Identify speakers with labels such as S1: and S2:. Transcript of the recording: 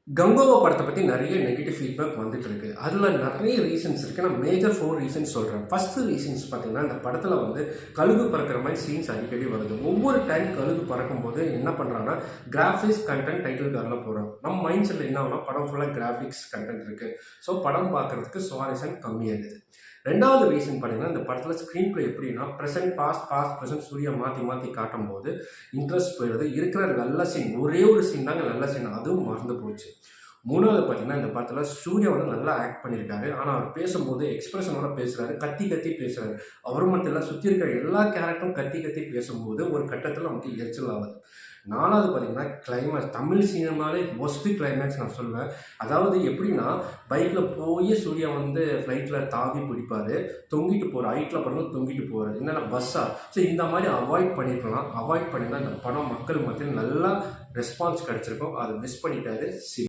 S1: கங்கோவா படத்த பத்தி நெறைய நெகட்டிவ் ஃபீட்பேக் வந்துட்டு இருக்கு. அதுல நெறைய ரீசன்ஸ் இருக்கு. நான் மேஜர் 4 ரீசன்ஸ் சொல்றேன். ஃபர்ஸ்ட் ரீசன்ஸ் பார்த்தீங்கன்னா, இந்த படத்துல கழுகு பறக்கிற மாரி சீன்ஸ் அடிக்கடி வருது. ஒவ்வொரு டைம் கழுகு பறக்கும்போது என்ன பண்றாங்கன்னா, கிராபிக்ஸ் கன்டென்ட் டைட்டில் கார்ட்ல போடுறாங்க. நம்ம மைண்ட் செட்ல என்ன ஆகும்னா, படம் ஃபுல்லா கிராபிக்ஸ் கன்டென்ட் இருக்கு. ஸோ படம் பார்க்கறதுக்கு சுவாரஸ்யம் கம்மியாகுது. 2வது ரீசன் பார்த்தீங்கன்னா, இந்த படத்துல ஸ்க்ரீன் பிளே எப்படின்னா, பிரசன்ட், பாஸ்ட், பிரசன்ட், சூர்யா மாத்தி மாத்தி காட்டும்போது இன்ட்ரெஸ்ட் போயிடுது. இருக்கிற நல்ல சீன் ஒரே ஒரு சீன் தாங்க நல்ல சீன். அதுவும் மறந்து போச்சு. 3வது பார்த்தீங்கன்னா, இந்த படத்துல சூர்யா நல்லா ஆக்ட் பண்ணியிருக்காரு. ஆனா, அவர் பேசும்போது எக்ஸ்பிரஷனோட பேசுறாரு. கத்தி கத்தி பேசுறாரு. அவரு மட்டும் இல்ல, சுத்தி இருக்கிற எல்லா கேரக்டரும் கத்தி கத்தி பேசும்போது ஒரு கட்டத்துல நமக்கு எரிச்சல் ஆகுது. 4வது பார்த்தீங்கன்னா, கிளைமாக்ஸ். தமிழ் சினிமாலே வொர்ஸ்ட் கிளைமாக்ஸ் நான் சொல்வேன். அதாவது எப்படின்னா, பைக்ல போய் சூர்யா ஃப்ளைட்ல தாவி பிடிப்பாரு. தொங்கிட்டு போற ஹைட்ல பாருங்க தொங்கிட்டு போறாரு. என்னன்னா பஸ்ஸா? ஸோ இந்த மாரி அவாய்ட் பண்ணியிருக்கலாம். அவாய்ட் பண்ணியிருந்தா இந்த படம் மக்கள் மத்தியில நல்லா ரெஸ்பான்ஸ் கிடைச்சிருக்கும். அத மிஸ் பண்ணிட்டாரு.